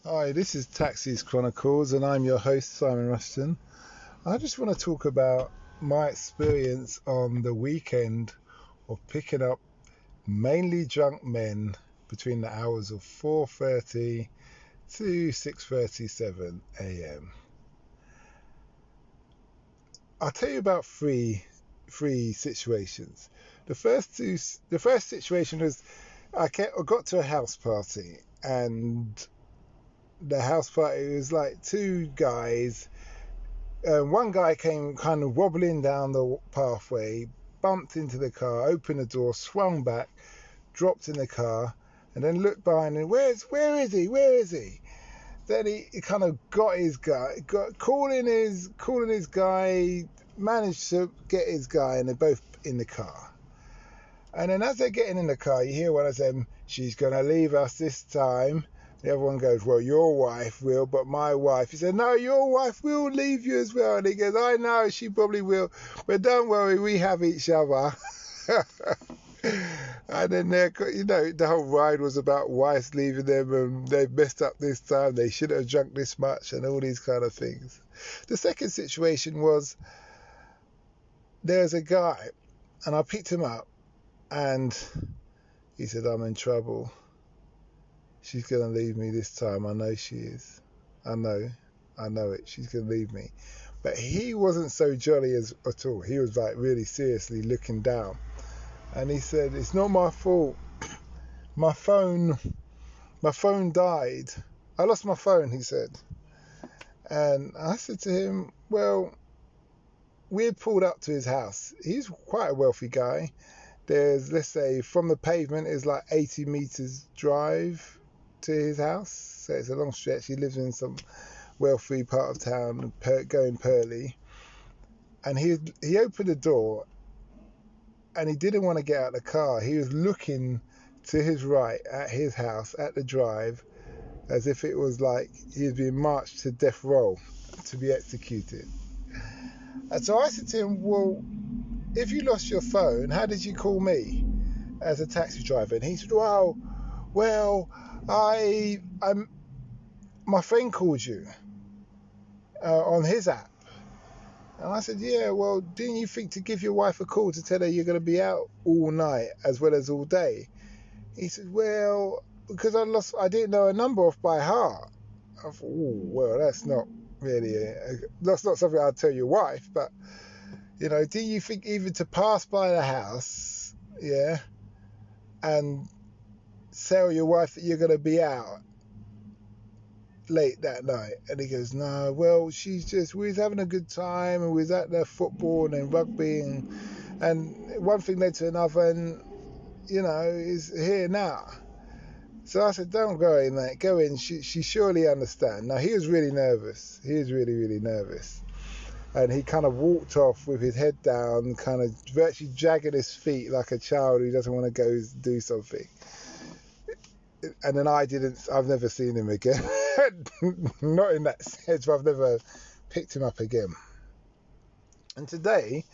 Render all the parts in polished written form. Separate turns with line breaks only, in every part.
Hi, this is Taxis Chronicles and I'm your host, Simon Rushton. I just want to talk about my experience on the weekend of picking up mainly drunk men between the hours of 4:30 to 6:37 a.m. I'll tell you about three situations. The first situation was I got to a house party, and the house party was like two guys. One guy came kind of wobbling down the pathway, bumped into the car, opened the door, swung back, dropped in the car, and then looked behind him. Where is he? Then he kind of got his guy, calling his guy, managed to get his guy, and they're both in the car. And then as they're getting in the car, you hear one of them, "She's going to leave us this time." The other one goes, "Well, your wife will, but my wife." He said, "No, your wife will leave you as well." And he goes, "I know, she probably will, but don't worry, we have each other." And then the whole ride was about wives leaving them, and they messed up this time, they shouldn't have drunk this much, and all these kind of things. The second situation was, there's a guy, and I picked him up, and he said, "I'm in trouble. She's going to leave me this time. I know she is. I know it. She's going to leave me." But he wasn't so jolly at all. He was like really seriously looking down. And he said, "It's not my fault. My phone died. I lost my phone," he said. And I said to him, well, we had pulled up to his house. He's quite a wealthy guy. There's, let's say, from the pavement is like 80 meters drive to his house. So it's a long stretch. He lives in some wealthy part of town, going Purley. And he opened the door, and he didn't want to get out of the car. He was looking to his right at his house, at the drive, as if it was like he was being marched to death row to be executed. And so I said to him, "Well, if you lost your phone, how did you call me as a taxi driver?" And he said, well, my friend called you on his app." And I said, "Yeah, well, didn't you think to give your wife a call to tell her you're going to be out all night as well as all day?" He said, "Well, because I didn't know a number off by heart." I thought, well, that's not really, that's not something I'd tell your wife, but, do you think even to pass by the house, yeah, and tell your wife that you're going to be out late that night?" And he goes, "No, well, we was having a good time, and we was at the football and rugby, and one thing led to another, and, is here now." So I said, "Don't go in, mate. Go in. She surely understands." Now, he was really nervous. He was really, really nervous. And he kind of walked off with his head down, kind of virtually dragging his feet like a child who doesn't want to go do something. And then I've never seen him again. Not in that sense, but I've never picked him up again. And today,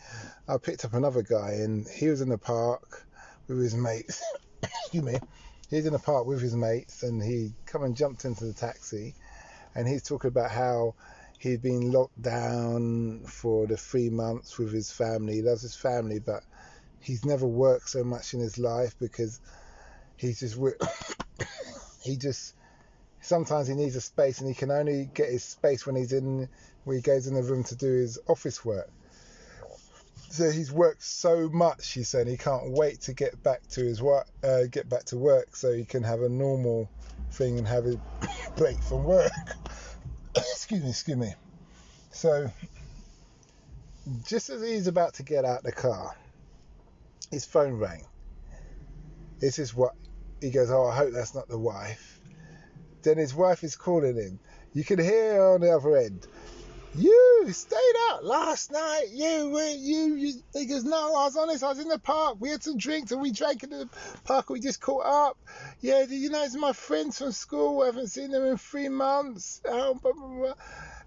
I picked up another guy, and he was in the park with his mates. Excuse me. He was in the park with his mates, and he come and jumped into the taxi, and he's talking about how he'd been locked down for the 3 months with his family. He loves his family, but he's never worked so much in his life because sometimes he needs a space, and he can only get his space when he goes in the room to do his office work. So he's worked so much, he said, he can't wait to get back to work so he can have a normal thing and have a break from work. Excuse me. So just as he's about to get out the car, his phone rang. This is what he goes, "Oh, I hope that's not the wife." Then his wife is calling him. You can hear her on the other end. "You stayed out last night. You." He goes, "No, I was honest. I was in the park. We had some drinks and we drank in the park. We just caught up. Yeah, it's my friends from school. I haven't seen them in 3 months. Oh, blah, blah, blah."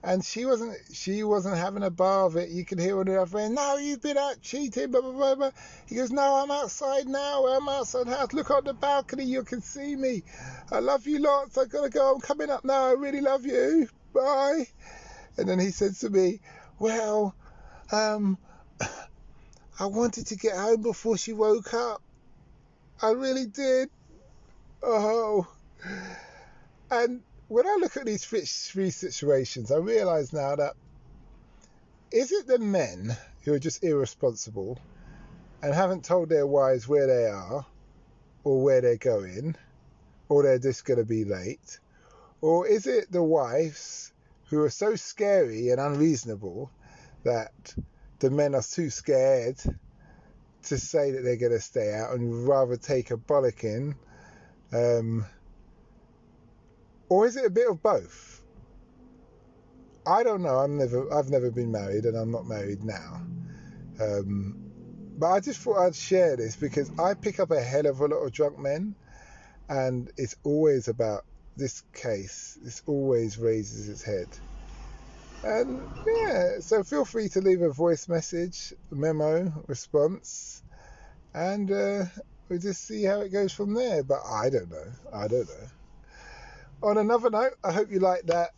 And she wasn't having a bar of it. You could hear one of her friends, no, you've been out cheating, blah, blah, blah, blah. He goes, no, I'm outside now. I'm outside the house. Look on the balcony. You can see me. I love you lots. I got to go. I'm coming up now. I really love you. Bye. And then he said to me, well, I wanted to get home before she woke up. I really did. Oh. And when I look at these three situations, I realise now that is it the men who are just irresponsible and haven't told their wives where they are or where they're going, or they're just going to be late? Or is it the wives who are so scary and unreasonable that the men are too scared to say that they're going to stay out and rather take a bollocking? Or is it a bit of both? I don't know. I've never been married, and I'm not married now. But I just thought I'd share this because I pick up a hell of a lot of drunk men, and it's always about this case. This always raises its head. And yeah, so feel free to leave a voice message, memo, response, and we'll just see how it goes from there. But I don't know. On another note, I hope you like that.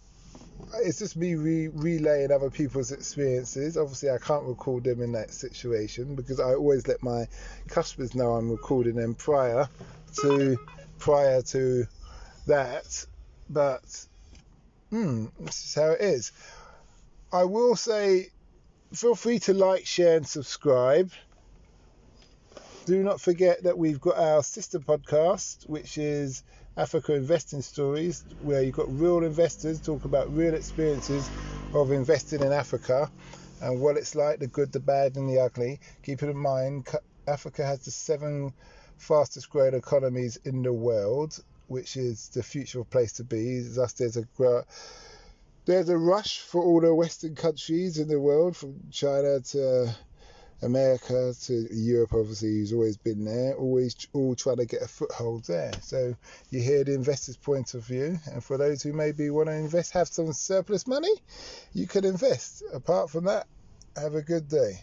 It's just me relaying other people's experiences. Obviously, I can't record them in that situation because I always let my customers know I'm recording them prior to that. But this is how it is. I will say, feel free to like, share, and subscribe. Do not forget that we've got our sister podcast, which is Africa Investing Stories, where you've got real investors talk about real experiences of investing in Africa and what it's like, the good, the bad, and the ugly. Keep it in mind, Africa has the 7 fastest growing economies in the world, which is the future place to be. Thus, there's a rush for all the Western countries in the world, from China to America to Europe, obviously, who's always been there, always all trying to get a foothold there. So you hear the investor's point of view, and for those who maybe want to invest, have some surplus money, you can invest. Apart from that, have a good day.